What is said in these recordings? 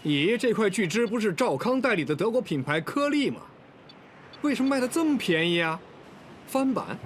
咦，这块聚酯不是赵康代理的德国品牌颗粒吗？为什么卖的这么便宜啊？翻版？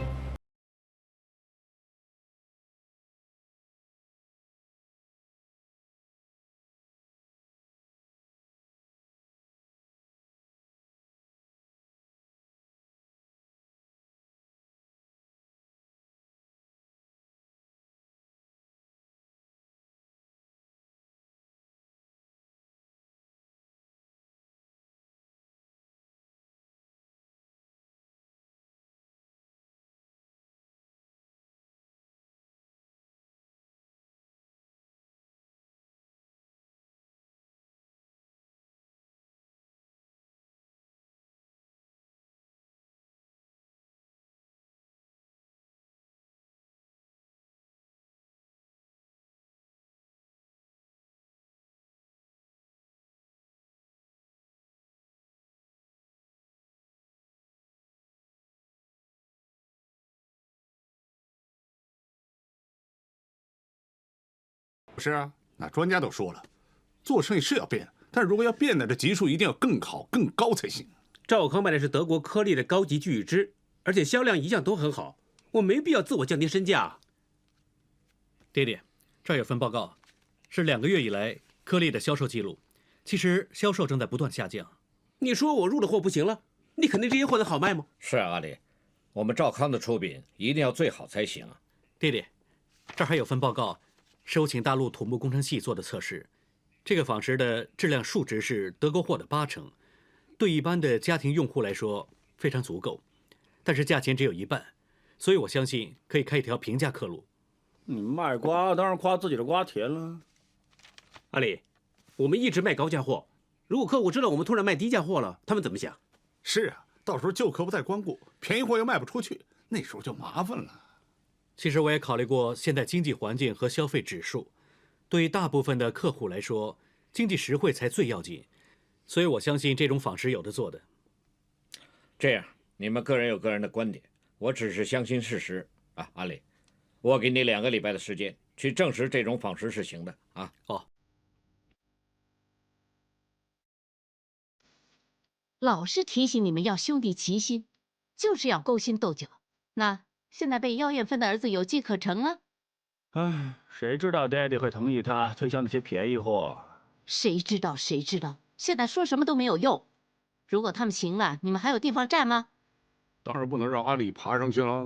不是啊，那专家都说了，做生意是要变，但如果要变呢，这级数一定要更好、更高才行。赵康卖的是德国颗粒的高级聚酯，而且销量一向都很好，我没必要自我降低身价。爹爹，这儿有份报告，是2个月以来颗粒的销售记录，其实销售正在不断下降。你说我入的货不行了，你肯定这些货能好卖吗？是啊，阿里，我们赵康的出品一定要最好才行啊。爹爹，这儿还有份报告。是我请大陆土木工程系做的测试，这个仿石的质量数值是德国货的80%，对一般的家庭用户来说非常足够，但是价钱只有1半，所以我相信可以开一条平价客路。你卖瓜当然夸自己的瓜甜了。阿里，我们一直卖高价货，如果客户知道我们突然卖低价货了，他们怎么想？是啊，到时候旧客不再光顾，便宜货又卖不出去，那时候就麻烦了。其实我也考虑过现在经济环境和消费指数，对于大部分的客户来说，经济实惠才最要紧，所以我相信这种仿石有的做的。这样，你们个人有个人的观点，我只是相信事实啊。阿里，我给你2个礼拜的时间去证实这种仿石是行的啊。哦，老是提醒你们要兄弟齐心，就是要勾心斗角。那现在被妖艳芬的儿子有机可乘了。唉，谁知道爹地会同意他推销那些便宜货？谁知道？现在说什么都没有用。如果他们行了，你们还有地方站吗？当然不能让阿里爬上去了。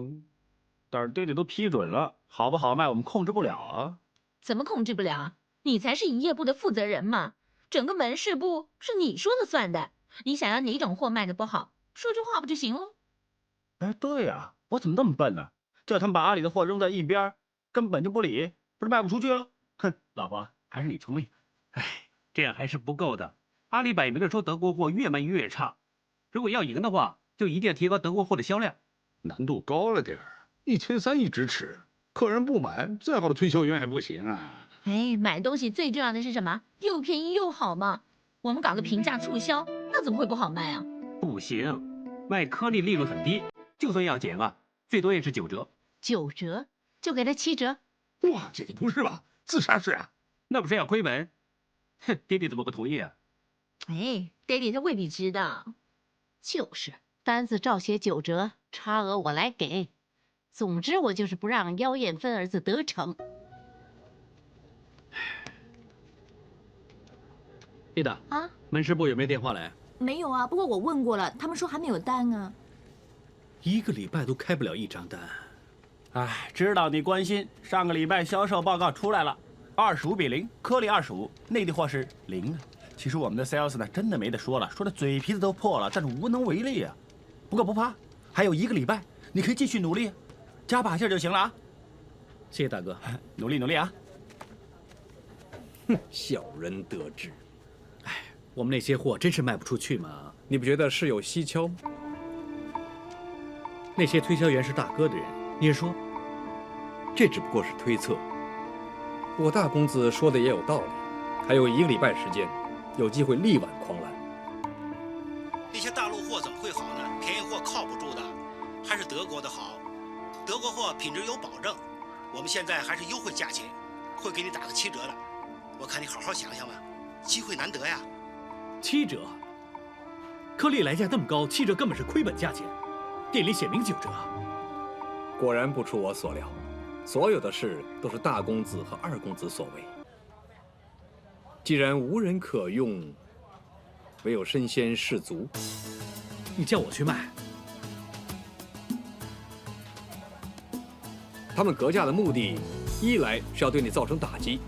但是爹地都批准了，好不好卖我们控制不了啊。怎么控制不了？你才是营业部的负责人嘛，整个门市部是你说了算的。你想要哪种货卖的不好，说句话不就行了？哎，对呀，我怎么那么笨呢？叫他们把阿里的货扔在一边，根本就不理，不是卖不出去了？哼，老婆，还是你聪明。唉，这样还是不够的。阿里摆明了说德国货越卖越差，如果要赢的话，就一定要提高德国货的销量。难度高了点儿，1300一直吃，客人不买，再好的推销员也不行啊。哎，买东西最重要的是什么？又便宜又好嘛。我们搞个平价促销，那怎么会不好卖啊？不行，卖颗粒利润很低，就算要减啊，最多也是9折。9折就给他7折。哇，这个不是吧？自杀式啊！那不是要亏本？哼，爹地怎么会同意啊？哎，爹地他未必知道。就是单子照写9折，差额我来给。总之我就是不让妖艳芬儿子得逞。丽达啊，门市部有没有电话来？没有啊，不过我问过了，他们说还没有单啊。1个礼拜都开不了1张单。唉，知道你关心，上个礼拜销售报告出来了，25比0，颗粒25，内地货是0啊。其实我们的 sales 呢，真的没得说了，说的嘴皮子都破了，但是无能为力啊。不过不怕，还有1个礼拜，你可以继续努力，加把劲就行了啊。谢谢大哥，努力努力啊！哼，小人得志。我们那些货真是卖不出去吗？你不觉得事有蹊跷吗？那些推销员是大哥的人，你是说？这只不过是推测。我大公子说的也有道理，还有1个礼拜时间，有机会力挽狂澜。那些大陆货怎么会好呢？便宜货靠不住的，还是德国的好。德国货品质有保证，我们现在还是优惠价钱，会给你打个7折的。我看你好好想想吧。机会难得呀。7折，颗粒来价那么高，7折根本是亏本价钱。店里写明9折。果然不出我所料，所有的事都是大公子和二公子所为。既然无人可用，唯有身先士卒。你叫我去卖？他们格价的目的，一来是要对你造成打击，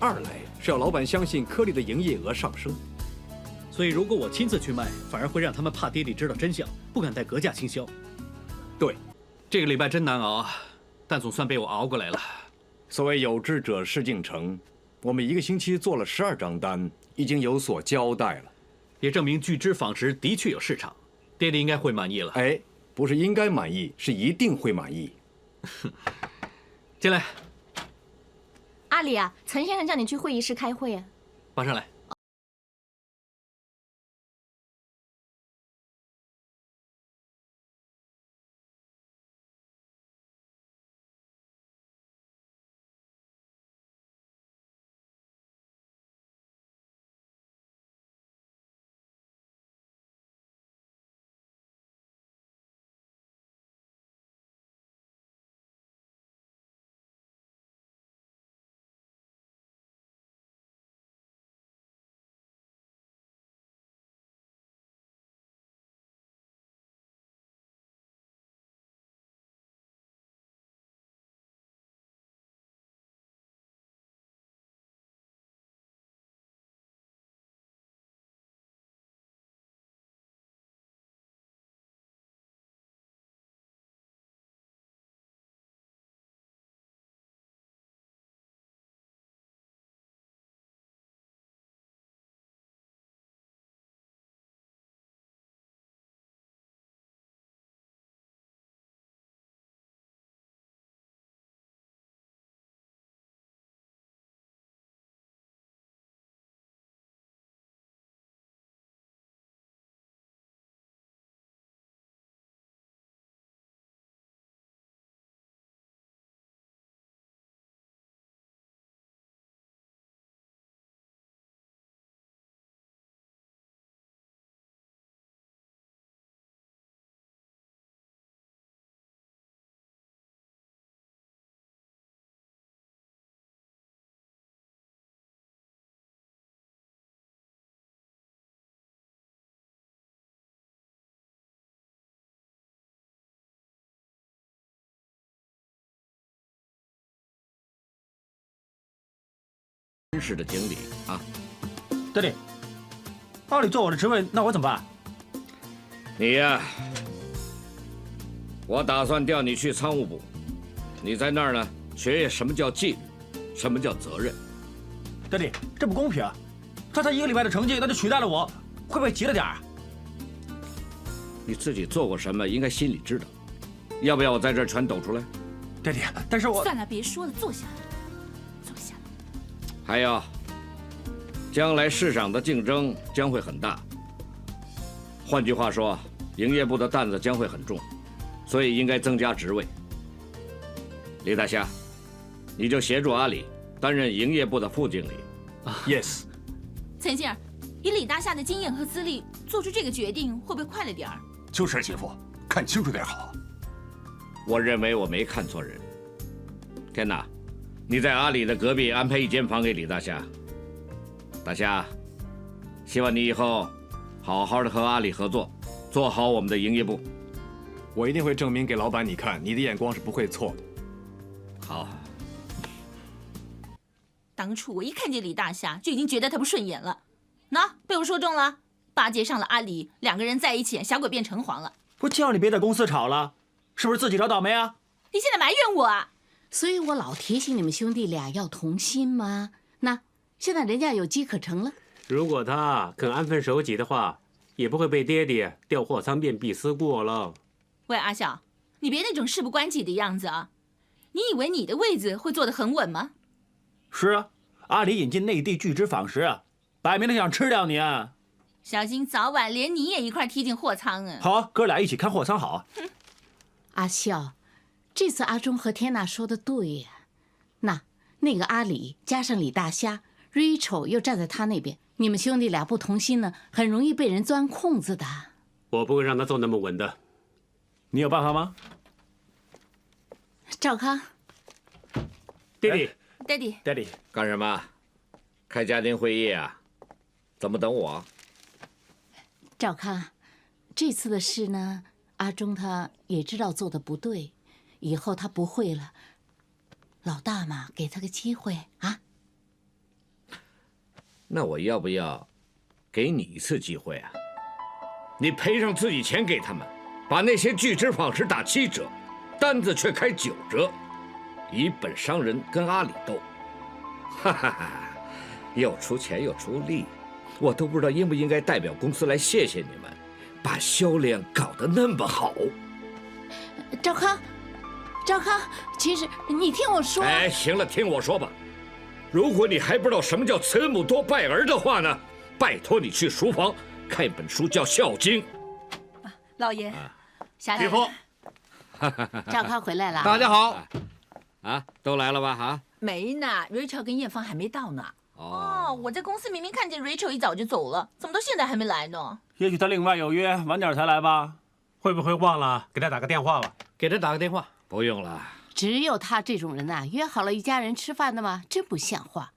二来是要老板相信颗粒的营业额上升。所以如果我亲自去卖，反而会让他们怕爹地知道真相，不敢再格价倾销。对，这个礼拜真难熬啊，但总算被我熬过来了。所谓有志者事竟成，我们1个星期做了12张单，已经有所交代了，也证明聚酯纺织的确有市场，爹地应该会满意了。哎，不是应该满意，是一定会满意。进来。阿里啊，陈先生叫你去会议室开会啊。马上来。真实的经理啊。爹地，阿里做我的职位，那我怎么办？你呀，我打算调你去仓务部，你在那儿呢，学学什么叫纪律，什么叫责任。爹地，这不公平啊！他才1个礼拜的成绩，那就取代了我，会不会急了点儿？你自己做过什么，应该心里知道。要不要我在这儿全抖出来？爹地，但是我……算了，别说了，坐下来。还有，将来市场的竞争将会很大。换句话说，营业部的担子将会很重，所以应该增加职位。李大虾，你就协助阿里担任营业部的副经理。Yes。陈先生，以李大虾的经验和资历，做出这个决定会不会快了点儿？就是媳妇，看清楚点好。我认为我没看错人。天哪！你在阿里的隔壁安排1间房给李大虾。大虾，希望你以后好好的和阿里合作，做好我们的营业部。我一定会证明给老板你看，你的眼光是不会错的。好。当初我一看见李大虾就已经觉得他不顺眼了，那被我说中了，巴结上了阿里，2个人在一起，小鬼变成皇了。不叫你别在公司吵了，是不是自己找倒霉啊？你现在埋怨我啊？所以我老提醒你们兄弟俩要同心嘛。那现在人家有机可乘了。如果他肯安分守己的话，也不会被爹爹调货仓变闭思过了。喂，阿笑，你别那种事不关己的样子啊！你以为你的位子会坐得很稳吗？是啊，阿里引进内地聚酯纺织啊，摆明了想吃掉你啊！小心早晚连你也一块踢进货仓啊！好啊，哥俩一起看货仓好啊！阿笑。这次阿忠和天娜说的对呀，那个阿里加上李大虾， Rachel 又站在他那边，你们兄弟俩不同心呢，很容易被人钻空子的。我不会让他坐那么稳的。你有办法吗？赵康，弟弟， ，Daddy，干什么？开家庭会议啊？怎么等我？赵康，这次的事呢，阿忠他也知道做的不对，以后他不会了。老大嘛，给他个机会啊。那我要不要给你一次机会啊？你赔上自己钱给他们，把那些巨资仿石打7折，单子却开9折，以本伤人跟阿里斗，哈哈哈，又出钱又出力，我都不知道应不应该代表公司来谢谢你们，把销量搞得那么好。赵康，其实你听我说。哎，行了，听我说吧。如果你还不知道什么叫慈母多败儿的话呢，拜托你去书房看一本书叫《孝经》。老爷，霞姐，赵康回来了。大家好。啊，都来了吧？啊，没呢 ，Rachel 跟叶芳还没到呢。哦，我在公司明明看见 Rachel 一早就走了，怎么到现在还没来呢？也许他另外有约，晚点才来吧。会不会忘了？给他打个电话吧。给他打个电话。不用了。只有他这种人呐，约好了一家人吃饭的吗？真不像话。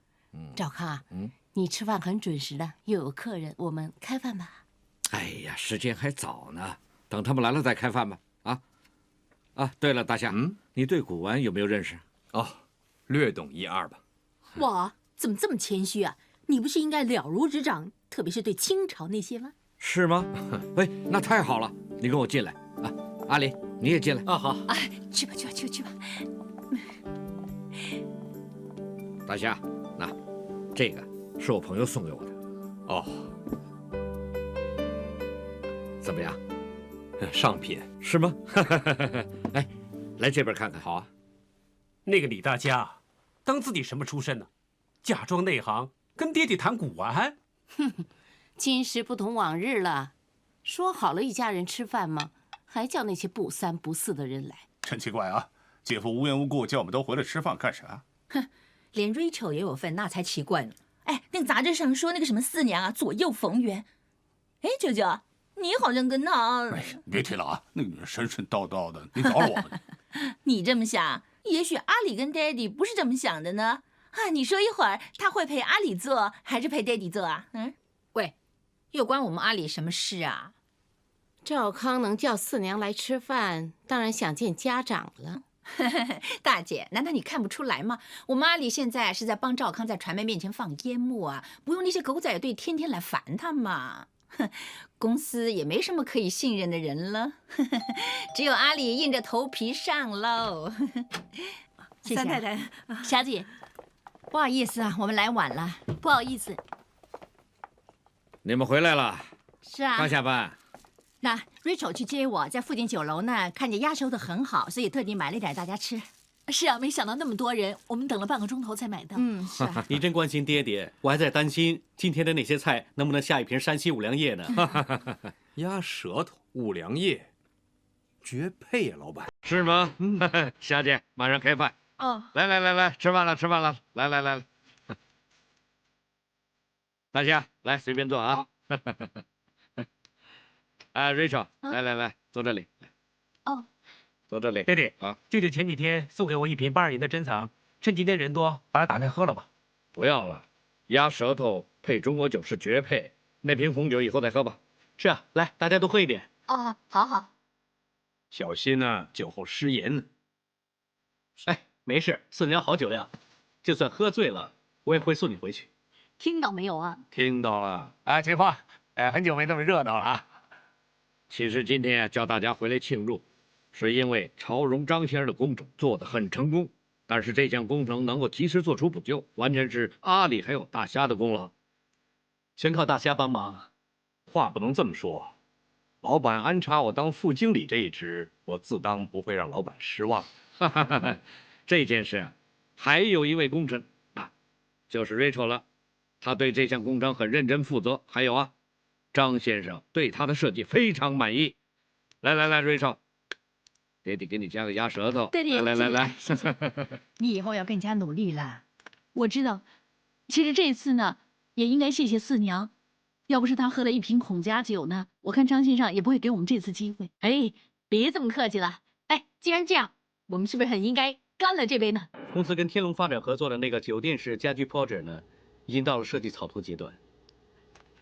赵康啊，你吃饭很准时的，又有客人，我们开饭吧。哎呀，时间还早呢，等他们来了再开饭吧。啊，对了，大夏，你对古玩有没有认识？哦，略懂1、2吧。哇，怎么这么谦虚啊？你不是应该了如指掌，特别是对清朝那些吗？是吗？哎，那太好了，你跟我进来啊，阿里你也进来啊。好，哎，去吧。大夏，那这个是我朋友送给我的。哦，怎么样？上品是吗？哎，来这边看看。好啊。那个李大家，当自己什么出身呢？假装内行，跟爹地谈古玩。今时不同往日了，说好了一家人吃饭吗？还叫那些不三不四的人来。真奇怪啊！姐夫无缘无故叫我们都回来吃饭干啥？哼，连 Rachel 也有份，那才奇怪呢。哎，那个杂志上说那个什么4娘啊，左右逢源。哎，舅舅，你好像跟他……哎呀，别提了啊，那个女人神神叨叨的，你饶了我吧。你这么想，也许阿里跟 Daddy 不是这么想的呢。啊，你说一会儿他会陪阿里做，还是陪 Daddy 做啊？喂，又关我们阿里什么事啊？赵康能叫4娘来吃饭，当然想见家长了。大姐，难道你看不出来吗？我们阿里现在是在帮赵康在传媒面前放烟幕啊，不用那些狗仔队天天来烦他嘛。公司也没什么可以信任的人了，只有阿里硬着头皮上喽。谢谢三太太，霞姐，不好意思啊，我们来晚了，不好意思。你们回来了？是啊，刚下班。那 Rachel 去接我，在附近酒楼呢，看见鸭收的很好，所以特地买了点大家吃。是啊，没想到那么多人，我们等了半个钟头才买到。是啊。你真关心爹爹，我还在担心今天的那些菜能不能下一瓶山西五粮液呢。鸭舌头、五粮液，绝配呀，老板。是吗？霞姐，马上开饭。哦，来，吃饭了，来。大夏，来随便坐啊。哎 ，Rachel，来，坐这里。哦，坐这里。爹地啊，舅舅前几天送给我一瓶82年的珍藏，趁今天人多，把它打开喝了吧。不要了，鸭舌头配中国酒是绝配。那瓶红酒以后再喝吧。是啊，来，大家都喝一点。哦，好。小心啊，酒后失言呢。哎，没事，4娘好酒量，就算喝醉了，我也会送你回去。听到没有啊？听到了。啊，秦风，很久没这么热闹了啊。其实今天叫大家回来庆祝，是因为朝荣张先生的工程做得很成功，但是这项工程能够及时做出补救，完全是阿里还有大虾的功劳，全靠大虾帮忙。话不能这么说，老板安插我当副经理这一职，我自当不会让老板失望。这件事啊，还有一位功臣啊，就是 Rachel 了，他对这项工程很认真负责。还有啊，张先生对他的设计非常满意。来 ，Rachel， 爹地给你加个鸭舌头。爹地，来，你以后要更加努力啦。我知道，其实这次呢，也应该谢谢四娘，要不是她喝了一瓶孔家酒呢，我看张先生也不会给我们这次机会。哎，别这么客气了。哎，既然这样，我们是不是很应该干了这杯呢？公司跟天龙发展合作的那个酒店式家居 project 呢，已经到了设计草图阶段。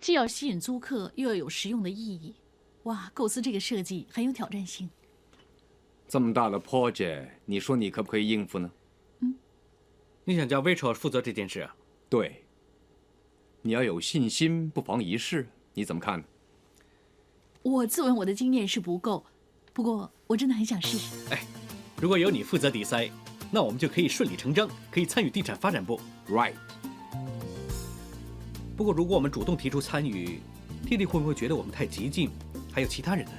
既要吸引租客，又要有实用的意义。哇，构思这个设计很有挑战性。这么大的 project， 你说你可不可以应付呢？你想叫 Rachel 负责这件事啊？对。你要有信心，不妨一试。你怎么看呢？我自问我的经验是不够，不过我真的很想试试。哎，如果有你负责底塞，那我们就可以顺理成章，可以参与地产发展部。Right。不过如果我们主动提出参与，弟弟会不会觉得我们太激进？还有其他人呢？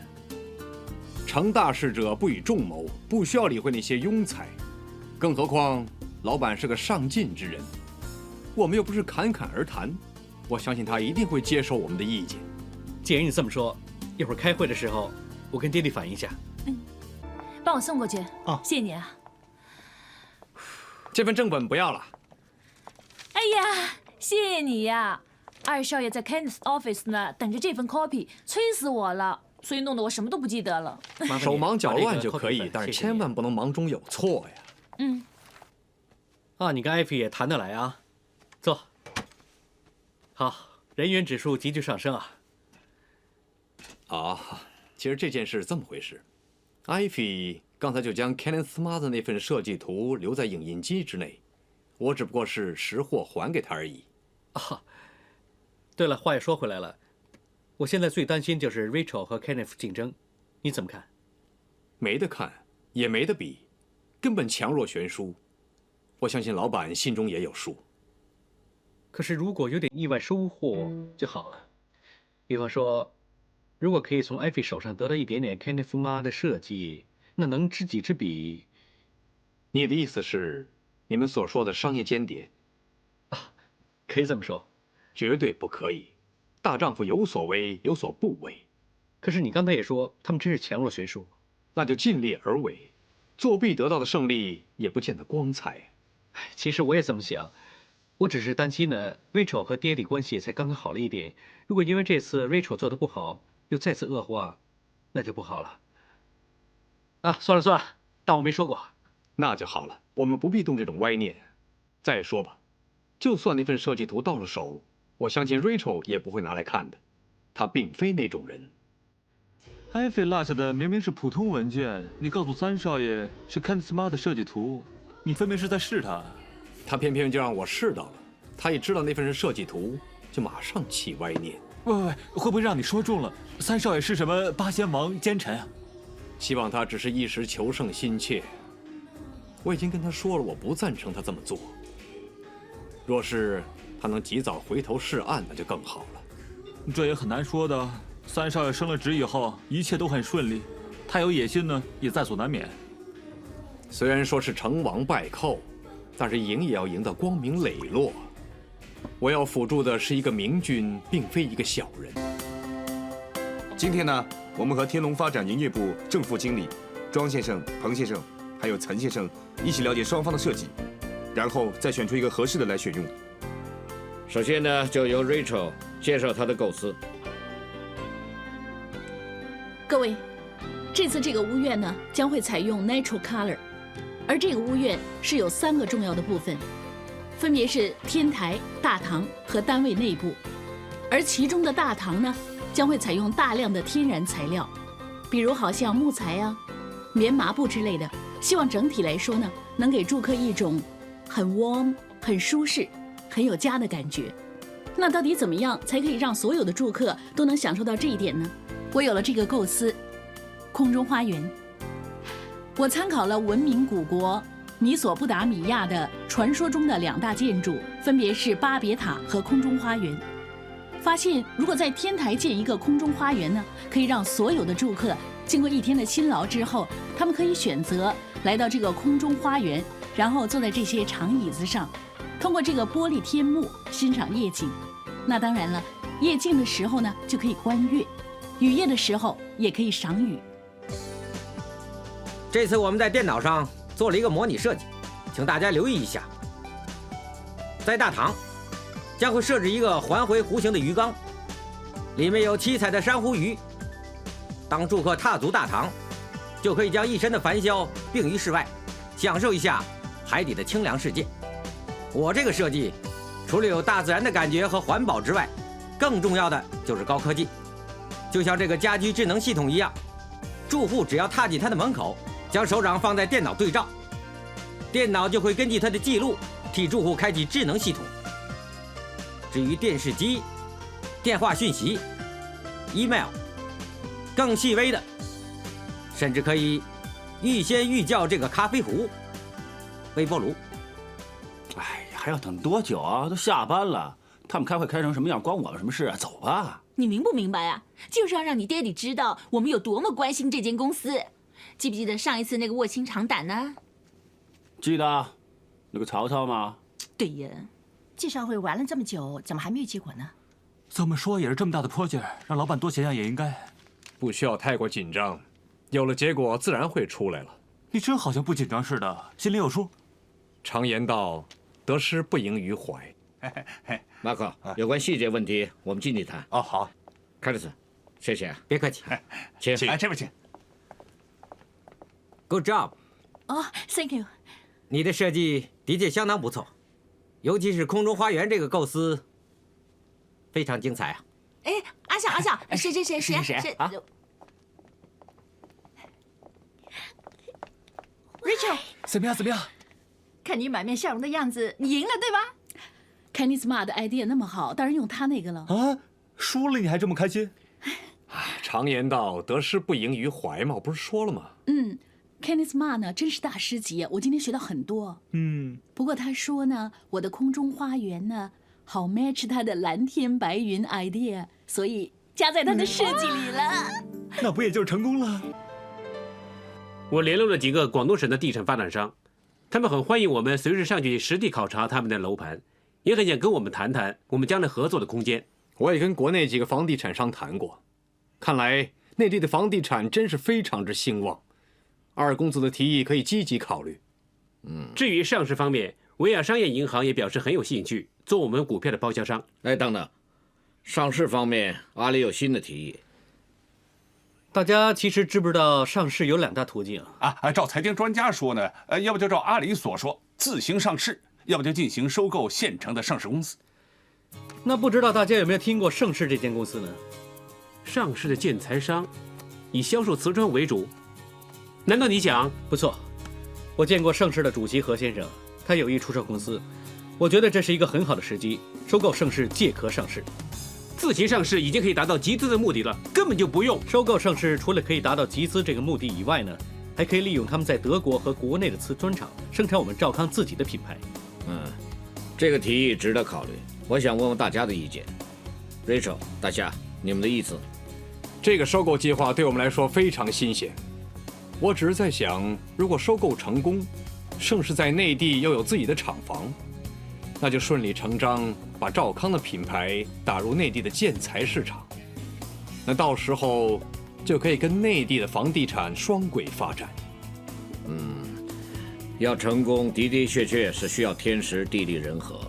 成大事者不与众谋，不需要理会那些庸才。更何况，老板是个上进之人，我们又不是侃侃而谈。我相信他一定会接受我们的意见。既然你这么说，一会儿开会的时候，我跟爹地反映一下。帮我送过去。哦，谢谢你啊。这份正本不要了。哎呀，谢谢你呀！二少爷在 Kenneth office 呢，等着这份 copy， 催死我了，所以弄得我什么都不记得了。手忙脚乱就可以，但是千万不能忙中有错呀。啊，你跟艾菲也谈得来啊。坐。好，人员指数急剧上升啊。其实这件事这么回事，艾菲刚才就将 Kenneth Smart 的那份设计图留在影印机之内，我只不过是识货还给他而已。对了，话又说回来了，我现在最担心就是 Rachel 和 Kenneth 竞争，你怎么看？没得看，也没得比，根本强弱悬殊。我相信老板心中也有数。可是如果有点意外收获就好了，比方说，如果可以从艾菲手上得到一点点 Kenneth 妈的设计，那能知己知彼。你的意思是，你们所说的商业间谍？可以这么说。绝对不可以，大丈夫有所为，有所不为。可是你刚才也说他们真是强弱悬殊，那就尽力而为。作弊得到的胜利也不见得光彩。其实我也这么想，我只是担心呢 ，Rachel 和爹地关系才刚刚好了一点，如果因为这次 Rachel 做的不好，又再次恶化，那就不好了。算了，当我没说过。那就好了，我们不必动这种歪念。再说吧，就算那份设计图到了手，我相信 Rachel 也不会拿来看的，她并非那种人。艾菲落下的明明是普通文件，你告诉三少爷是 Kenneth Smart 的设计图，你分明是在试他。他偏偏就让我试到了，他一知道那份是设计图，就马上起歪念。喂，会不会让你说中了？三少爷是什么八仙王奸臣啊？希望他只是一时求胜心切。我已经跟他说了，我不赞成他这么做。若是他能及早回头是岸，那就更好了。这也很难说的。三少爷升了职以后，一切都很顺利。他有野心呢，也在所难免。虽然说是成王败寇，但是赢也要赢得光明磊落。我要辅助的是一个明君，并非一个小人。今天呢，我们和天龙发展营业部正副经理庄先生、彭先生，还有岑先生一起了解双方的设计，然后再选出一个合适的来选用。首先呢，就由 Rachel 介绍她的构思。各位，这次这个屋院呢将会采用 natural color， 而这个屋院是有3个重要的部分，分别是天台、大堂和单位内部。而其中的大堂呢，将会采用大量的天然材料，比如好像木材啊、棉麻布之类的，希望整体来说呢，能给住客一种很 warm、很舒适、很有家的感觉。那到底怎么样才可以让所有的住客都能享受到这一点呢？我有了这个构思，空中花园。我参考了文明古国米索不达米亚的传说中的2大建筑，分别是巴别塔和空中花园。发现如果在天台建一个空中花园呢，可以让所有的住客经过一天的辛劳之后，他们可以选择来到这个空中花园，然后坐在这些长椅子上，通过这个玻璃天幕欣赏夜景。那当然了，夜静的时候呢，就可以观月。雨夜的时候也可以赏雨。这次我们在电脑上做了一个模拟设计，请大家留意一下。在大堂，将会设置一个环回弧形的鱼缸，里面有七彩的珊瑚鱼。当住客踏足大堂，就可以将一身的凡嚣并于室外，享受一下海底的清凉世界。我这个设计，除了有大自然的感觉和环保之外，更重要的就是高科技。就像这个家居智能系统一样，住户只要踏进它的门口，将手掌放在电脑对照，电脑就会根据它的记录替住户开启智能系统。至于电视机、电话讯息、email， 更细微的，甚至可以预先预叫这个咖啡壶、微波炉。哎呀，还要等多久啊？都下班了，他们开会开成什么样，关我们什么事啊？走吧。你明不明白啊？就是要让你爹地知道我们有多么关心这间公司。记不记得上一次那个卧薪尝胆呢？记得，那个曹操吗？对呀。介绍会玩了这么久，怎么还没有结果呢？这么说也是这么大的 project， 让老板多想想也应该。不需要太过紧张，有了结果自然会出来了。你真好像不紧张似的，心里有数。常言道，得失不盈于怀。马克，有关细节问题，我们进去谈。哦，好。凯里斯，谢谢。别客气，请。哎，这边请。Good job。哦 ，Thank you。你的设计的确相当不错。尤其是空中花园这个构思，非常精彩啊！哎，阿笑，谁啊 ？Rachel， 怎么样？看你满面笑容的样子，你赢了对吧 ？Kenny Smart 的 idea 那么好，当然用他那个了。啊，输了你还这么开心？常言道，得失不盈于怀嘛，我不是说了吗？Kenny Smart 呢，真是大师级啊！我今天学到很多。不过他说呢，我的空中花园呢，好 match 他的蓝天白云 idea， 所以加在他的设计里了。那不也就是成功了？我联络了几个广东省的地产发展商，他们很欢迎我们随时上去实地考察他们的楼盘，也很想跟我们谈谈我们将来合作的空间。我也跟国内几个房地产商谈过，看来内地的房地产真是非常之兴旺。二公子的提议可以积极考虑。至于上市方面，维亚商业银行也表示很有兴趣做我们股票的包销商。哎，等等，上市方面，阿里有新的提议。大家其实知不知道上市有2大途径啊？照财经专家说呢，要不就照阿里所说自行上市，要不就进行收购现成的上市公司。那不知道大家有没有听过盛世这间公司呢？上市的建材商以销售瓷砖为主。难道你讲？不错，我见过盛世的主席何先生，他有意出售公司，我觉得这是一个很好的时机，收购盛世借壳上市。自行上市已经可以达到集资的目的了，根本就不用收购盛世。除了可以达到集资这个目的以外呢，还可以利用他们在德国和国内的瓷砖厂生产我们兆康自己的品牌。这个提议值得考虑。我想问问大家的意见。Rachel， 大夏，你们的意思？这个收购计划对我们来说非常新鲜。我只是在想，如果收购成功，盛世在内地又有自己的厂房，那就顺理成章把兆康的品牌打入内地的建材市场。那到时候就可以跟内地的房地产双轨发展。要成功的的确确是需要天时地利人和。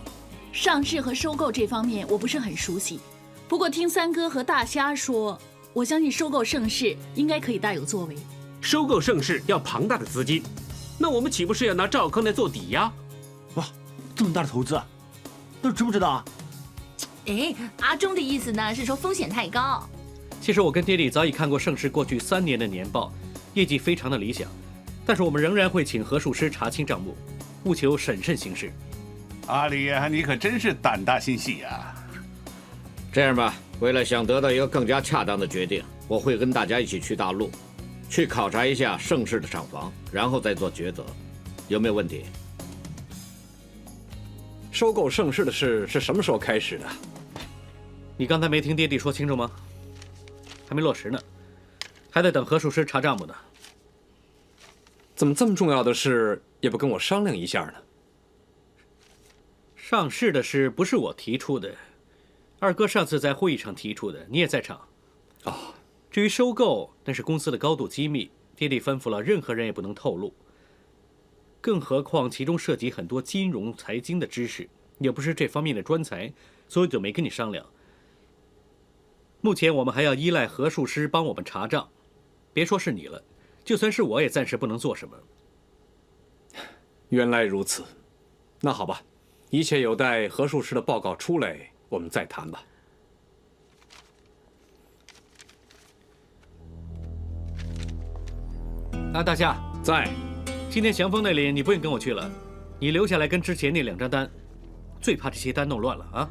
上市和收购这方面我不是很熟悉，不过听三哥和大虾说，我相信收购盛世应该可以大有作为。收购盛世要庞大的资金，那我们岂不是要拿兆康来做抵押？哇，这么大的投资啊，那知不知道啊？哎，阿忠的意思呢是说风险太高。其实我跟爹地早已看过盛世过去3年的年报，业绩非常的理想，但是我们仍然会请核数师查清账目，务求审慎行事。阿里呀，你可真是胆大心细呀！这样吧，为了想得到一个更加恰当的决定，我会跟大家一起去大陆，去考察一下盛世的厂房，然后再做抉择，有没有问题？收购盛世的事是什么时候开始的？你刚才没听爹地说清楚吗？还没落实呢，还得等核数师查账目呢。怎么这么重要的事也不跟我商量一下呢？上市的事不是我提出的，二哥上次在会议上提出的，你也在场。至于收购，那是公司的高度机密，爹地吩咐了，任何人也不能透露。更何况其中涉及很多金融财经的知识，也不是这方面的专才，所以就没跟你商量。目前我们还要依赖核数师帮我们查账，别说是你了，就算是我也暂时不能做什么。原来如此，那好吧，一切有待核数师的报告出来，我们再谈吧。大夏在。今天祥峰那里你不用跟我去了，你留下来跟之前那2张单，最怕这些单弄乱了啊！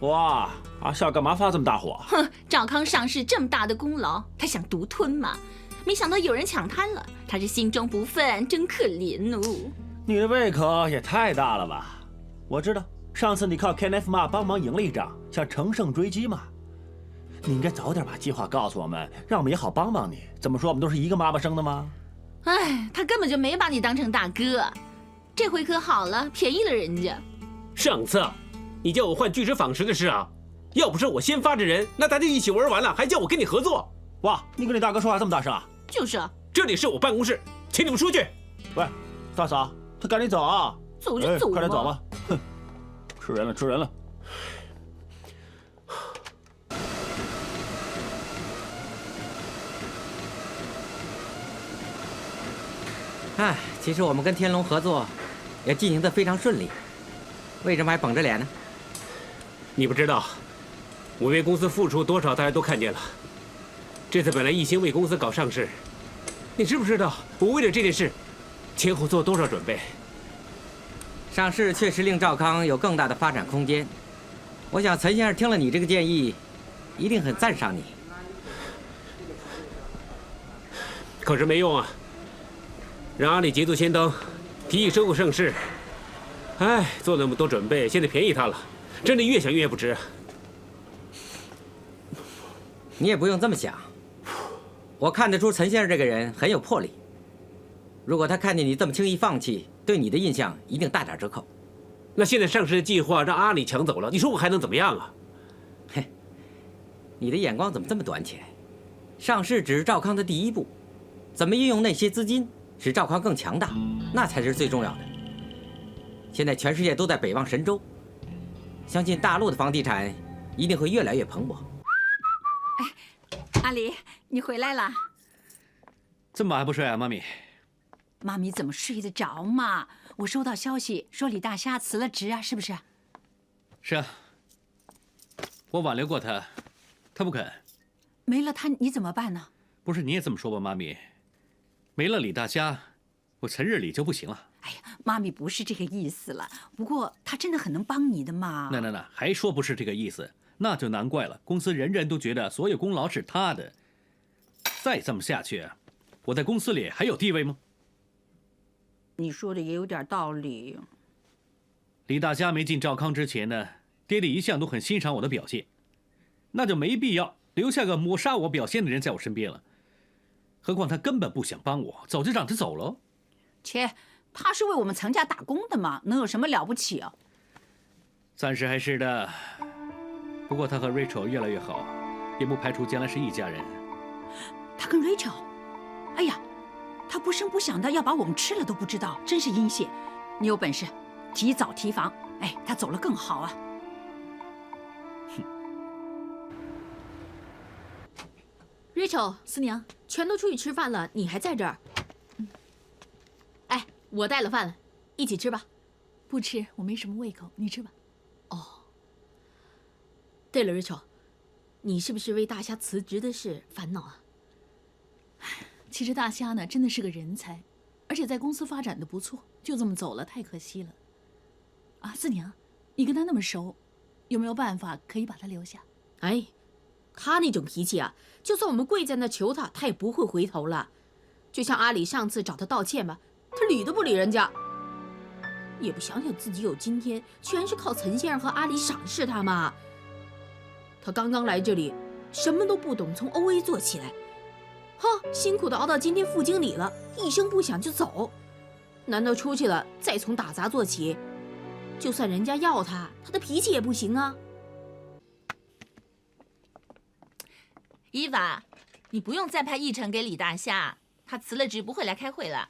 哇，阿笑干嘛发这么大火？哼，赵康上市这么大的功劳，他想独吞嘛？没想到有人抢滩了，他是心中不忿，真可怜哦。你的胃口也太大了吧！我知道，上次你靠 Kenneth Ma 帮忙赢了一仗，想乘胜追击嘛。你应该早点把计划告诉我们，让我们也好帮帮你。怎么说，我们都是一个妈妈生的吗？哎，他根本就没把你当成大哥。这回可好了，便宜了人家。上次你叫我换巨石纺石的事啊，要不是我先发制人，那咱就一起玩完了，还叫我跟你合作。哇，你跟你大哥说话这么大声啊？就是啊，这里是我办公室，请你们出去。喂，大嫂，他赶紧走啊！走就走吧，快点走吧。哼，吃人了，吃人了。哎，其实我们跟天龙合作也进行得非常顺利，为什么还绷着脸呢？你不知道，我为公司付出多少，大家都看见了。这次本来一心为公司搞上市，你知不知道我为了这件事前后做多少准备？上市确实令赵康有更大的发展空间。我想陈先生听了你这个建议，一定很赞赏你。可是没用啊！让阿里捷足先登，提议收购盛世。哎，做那么多准备，现在便宜他了，真的越想越不值。你也不用这么想，我看得出陈先生这个人很有魄力。如果他看见你这么轻易放弃，对你的印象一定大打折扣。那现在上市的计划让阿里抢走了，你说我还能怎么样啊？嘿，你的眼光怎么这么短浅？上市只是赵康的第一步，怎么运用那些资金使赵康更强大，那才是最重要的。现在全世界都在北望神州，相信大陆的房地产一定会越来越蓬勃。阿里，你回来了。这么晚还不睡啊，妈咪？妈咪怎么睡得着嘛？我收到消息说李大虾辞了职啊，是不是？是啊，我挽留过他，他不肯。没了他你怎么办呢？不是你也这么说吧，妈咪？没了李大虾，我陈日礼就不行了。哎呀，妈咪不是这个意思了。不过他真的很能帮你的嘛。那，还说不是这个意思，那就难怪了。公司人人都觉得所有功劳是他的。再这么下去，我在公司里还有地位吗？你说的也有点道理。李大虾没进赵康之前呢，爹地一向都很欣赏我的表现，那就没必要留下个抹杀我表现的人在我身边了。何况他根本不想帮我，早就让他走了。切，他是为我们曾家打工的嘛，能有什么了不起啊？暂时还是的。不过他和 Rachel 越来越好，也不排除将来是一家人。他跟 Rachel， 哎呀，他不声不响的要把我们吃了都不知道，真是阴险。你有本事，及早提防。哎，他走了更好啊。Rachel， 思娘，全都出去吃饭了，你还在这儿？哎，我带了饭了，一起吃吧。不吃，我没什么胃口，你吃吧。哦，对了 ，Rachel， 你是不是为大虾辞职的事烦恼啊？其实大虾呢，真的是个人才，而且在公司发展的不错，就这么走了，太可惜了。啊，思娘，你跟他那么熟，有没有办法可以把他留下？哎，他那种脾气啊，就算我们跪在那求他，他也不会回头了。就像阿里上次找他道歉吧，他理都不理人家。也不想想自己有今天，全是靠陈先生和阿里赏识他嘛。他刚刚来这里，什么都不懂，从 OA 做起来，哈，辛苦的熬到今天副经理了，一声不响就走。难道出去了再从打杂做起？就算人家要他，他的脾气也不行啊。伊娃，你不用再派议程给李大虾，他辞了职不会来开会了。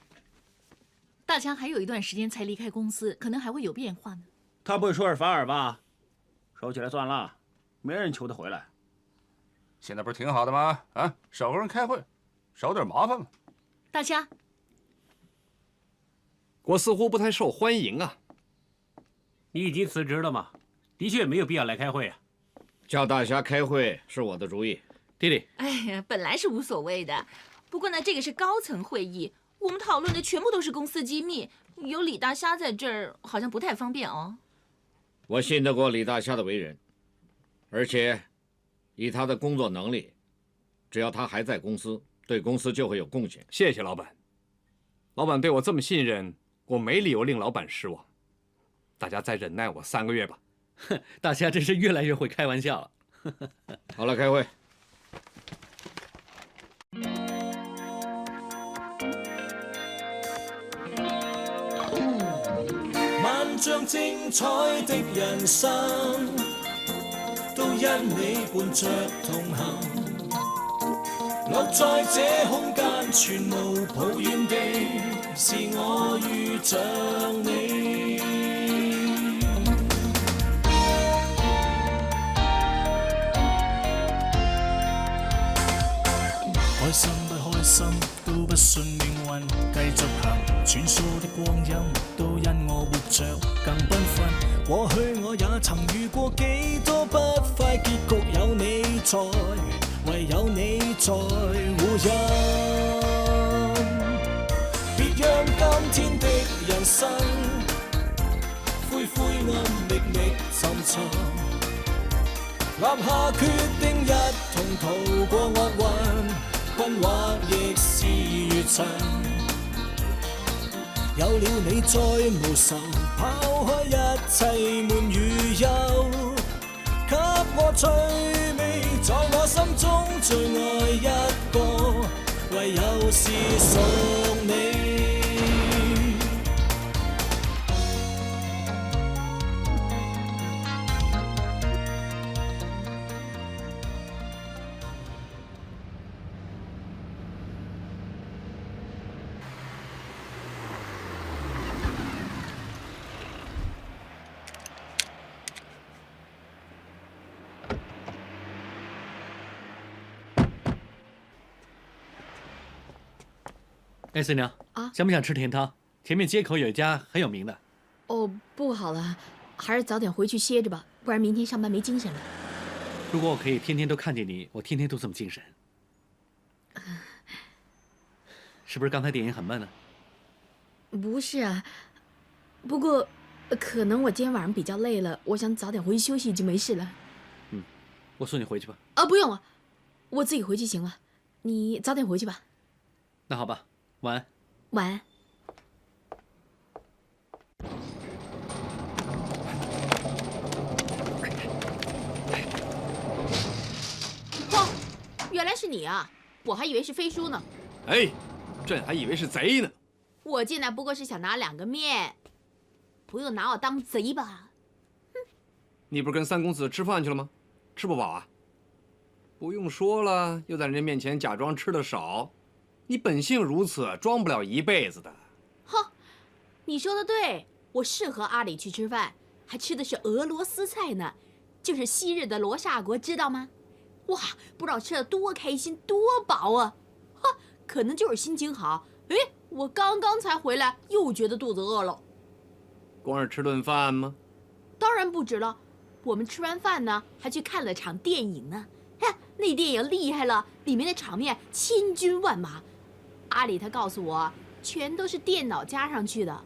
大强还有一段时间才离开公司，可能还会有变化呢。他不会出尔反尔吧？收起来算了，没人求他回来。现在不是挺好的吗？啊，少个人开会，少点麻烦嘛。大强，我似乎不太受欢迎啊。你已经辞职了嘛？的确没有必要来开会啊。叫大侠开会是我的主意，弟弟。哎呀，本来是无所谓的，不过呢，这个是高层会议，我们讨论的全部都是公司机密，有李大虾在这儿，好像不太方便哦。我信得过李大虾的为人，而且以他的工作能力，只要他还在公司，对公司就会有贡献。谢谢老板，老板对我这么信任，我没理由令老板失望。大家再忍耐我3个月吧。哼，大虾真是越来越会开玩笑了。好了，开会。萬丈精彩的人生，都因你伴着同行。落在這空間，全無抱怨地，是我遇着你。開心不開心都不信命運，繼續行，穿梭的光陰都因我活着更繽紛。過去我也曾遇過幾多不快結局，有你在，唯有你在護蔭。別讓今天的人生灰灰暗歷歷沉沉，立下決定一同逃過厄運。困惑亦是如塵，有了你再無愁，拋開一切悶與憂，給我趣味，在我心中最愛一個，唯有是屬你。哎，四娘啊，想不想吃甜汤？前面街口有一家很有名的。哦，不好了，还是早点回去歇着吧，不然明天上班没精神了。如果我可以天天都看见你，我天天都这么精神。是不是刚才电影很闷呢？不是啊，不过可能我今天晚上比较累了，我想早点回去休息就没事了。嗯，我送你回去吧。啊，不用了，我自己回去行了。你早点回去吧。那好吧。晚安。晚安。哦，原来是你啊！我还以为是飞叔呢。哎，朕还以为是贼呢。我进来不过是想拿2个面，不用拿我当贼吧？哼！你不是跟3公子吃饭去了吗？吃不饱啊？不用说了，又在人家面前假装吃的少。你本性如此，装不了一辈子的。哼，你说的对，我是和阿里去吃饭，还吃的是俄罗斯菜呢，就是昔日的罗刹国，知道吗？哇，不知道吃的多开心，多饱啊！哈，可能就是心情好。哎，我刚刚才回来，又觉得肚子饿了。光是吃顿饭吗？当然不止了，我们吃完饭呢，还去看了场电影呢。哎，那电影厉害了，里面的场面千军万马。阿里他告诉我，全都是电脑加上去的。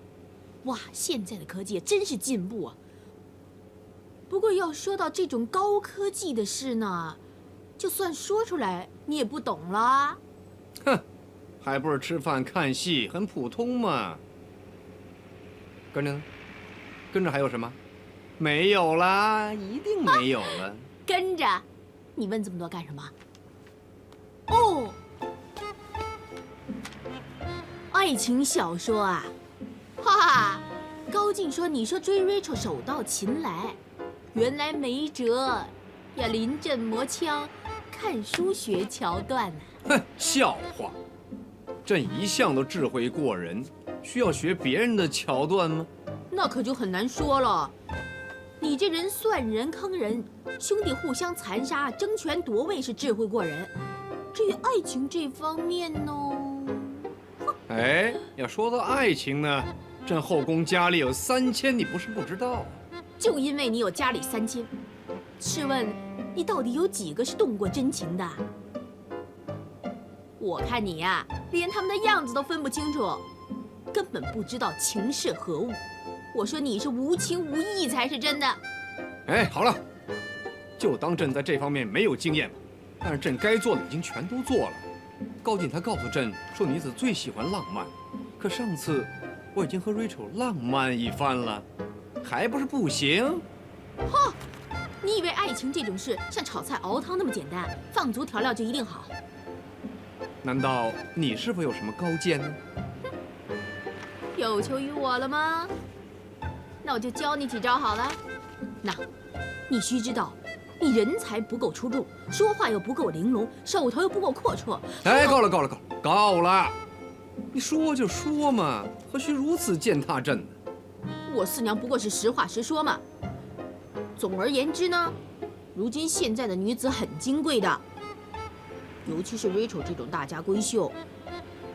哇，现在的科技真是进步啊！不过要说到这种高科技的事呢，就算说出来你也不懂了。哼，还不是吃饭看戏，很普通嘛。跟着呢？跟着还有什么？没有啦，一定没有了。跟着？你问这么多干什么？哦。爱情小说啊，哈哈！高进说你说追 Rachel 手到擒来，原来没辙，要临阵磨枪，看书学桥段呢。哼，笑话！朕一向都智慧过人，需要学别人的桥段吗？那可就很难说了。你这人算人坑人，兄弟互相残杀、争权夺位是智慧过人。至于爱情这方面呢？哎，要说到爱情呢，朕后宫佳丽有3000，你不是不知道。就因为你有佳丽3000，试问你到底有几个是动过真情的？我看你呀，连他们的样子都分不清楚，根本不知道情是何物。我说你是无情无义才是真的。哎，好了，就当朕在这方面没有经验吧。但是朕该做的已经全都做了。高进他告诉朕说，女子最喜欢浪漫，可上次我已经和 Rachel 浪漫一番了，还不是不行？哈，你以为爱情这种事像炒菜熬汤那么简单，放足调料就一定好？难道你是否有什么高见呢？有求于我了吗？那我就教你几招好了。那，你须知道，你人才不够出众，说话又不够玲珑，手头又不够阔绰。哎，够了！你说就说嘛，何须如此践踏朕呢？我四娘不过是实话实说嘛。总而言之呢，如今现在的女子很金贵的，尤其是 Rachel 这种大家闺秀，